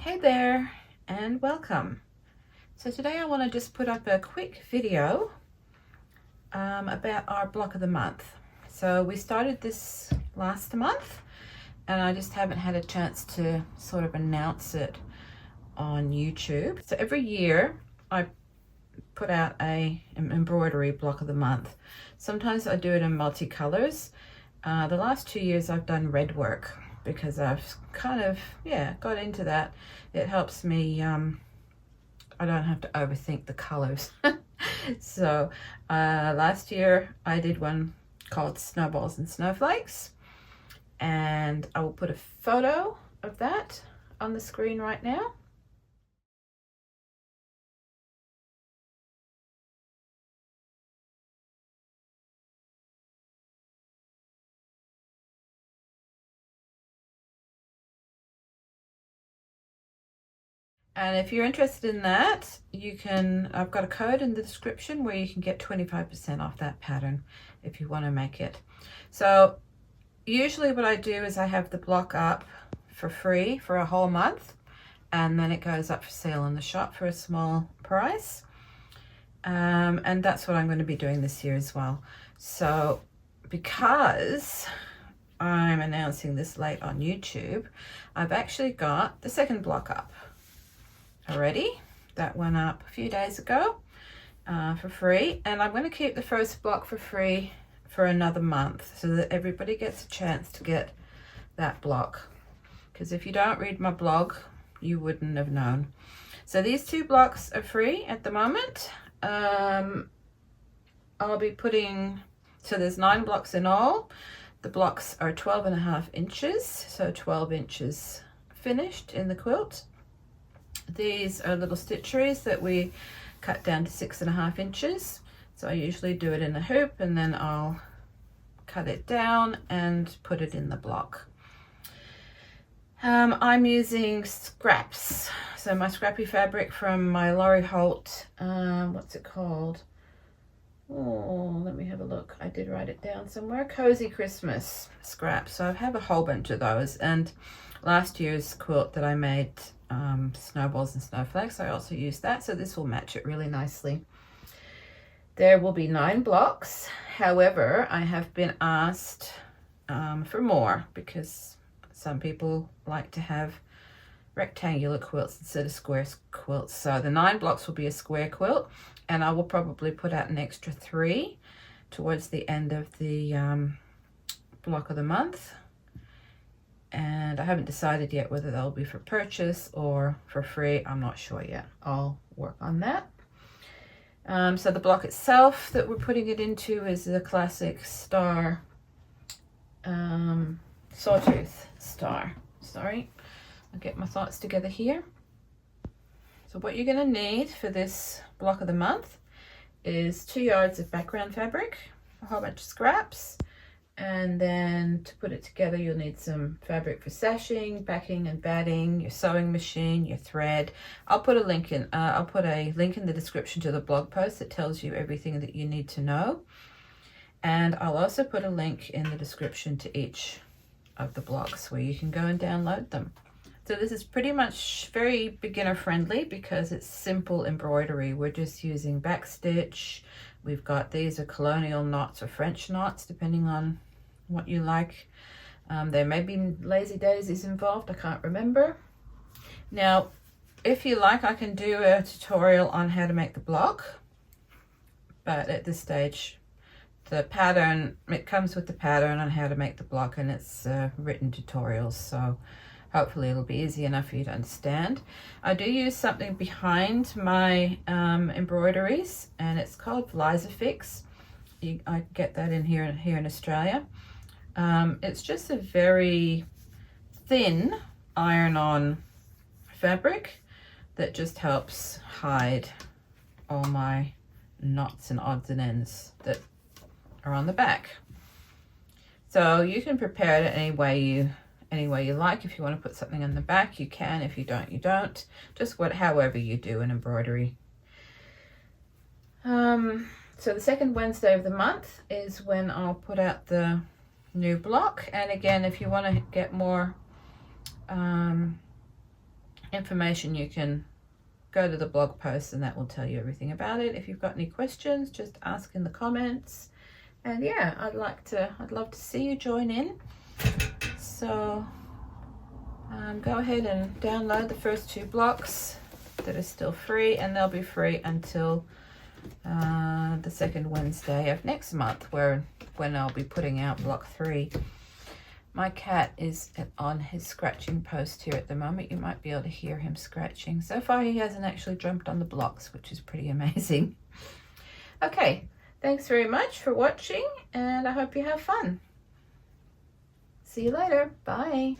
Hey there and welcome. So today I want to just put up a quick video about our block of the month. So we started this last month and I just haven't had a chance to sort of announce it on YouTube. So every year I put out an embroidery block of the month. Sometimes I do it in multicolors. The last 2 years I've done red work because I've kind of, got into that. It helps me, I don't have to overthink the colors. So last year I did one called Snowballs and Snowflakes, and I will put a photo of that on the screen right now. And if you're interested in that, I've got a code in the description where you can get 25% off that pattern if you want to make it. So usually what I do is I have the block up for free for a whole month, and then it goes up for sale in the shop for a small price. And that's what I'm going to be doing this year as well. So because I'm announcing this late on YouTube, I've actually got the second block up already. That went up a few days ago for free, and I'm going to keep the first block for free for another month so that everybody gets a chance to get that block, because if you don't read my blog you wouldn't have known. So these two blocks are free at the moment. I'll be putting, so there's 9 blocks in all. The blocks are 12.5 inches, so 12 inches finished in the quilt. These are little stitcheries that we cut down to 6.5 inches. So I usually do it in a hoop and then I'll cut it down and put it in the block. I'm using scraps. So my scrappy fabric from my Laurie Holt, what's it called? Oh, let me have a look. I did write it down somewhere. Cozy Christmas scraps. So I have a whole bunch of those. And last year's quilt that I made, Snowballs and Snowflakes, I also used that, so this will match it really nicely. There will be 9 blocks. However, I have been asked for more because some people like to have rectangular quilts instead of square quilts. So the 9 blocks will be a square quilt, and I will probably put out an extra 3 towards the end of the block of the month. And I haven't decided yet whether they'll be for purchase or for free. I'm not sure yet. I'll work on that. So the block itself that we're putting it into is the classic star, sawtooth star. Sorry, I'll get my thoughts together here. So what you're going to need for this block of the month is 2 yards of background fabric, a whole bunch of scraps, and then to put it together you'll need some fabric for sashing, backing and batting, your sewing machine, your thread. I'll put a link in the description to the blog post that tells you everything that you need to know, and I'll also put a link in the description to each of the blocks where you can go and download them. So this is pretty much very beginner friendly because it's simple embroidery. We're just using backstitch. We've got, these are colonial knots or French knots depending on what you like. There may be lazy daisies involved, I can't remember. Now if you like, I can do a tutorial on how to make the block, but at this stage the pattern, it comes with the pattern on how to make the block, and it's written tutorials, so hopefully it'll be easy enough for you to understand. I do use something behind my embroideries, and it's called Fix. I get that in here in Australia. It's just a very thin iron-on fabric that just helps hide all my knots and odds and ends that are on the back. So you can prepare it any way you like. If you want to put something on the back, you can. If you don't, you don't. Just however you do an embroidery. So the second Wednesday of the month is when I'll put out the new block. And again, if you want to get more information, you can go to the blog post and that will tell you everything about it. If you've got any questions, just ask in the comments. And yeah, I'd love to see you join in. So go ahead and download the first 2 blocks that are still free, and they'll be free until the second Wednesday of next month, when I'll be putting out block 3. My cat is on his scratching post here at the moment. You might be able to hear him scratching. So far he hasn't actually jumped on the blocks, which is pretty amazing. Okay, thanks very much for watching, and I hope you have fun. See you later. Bye.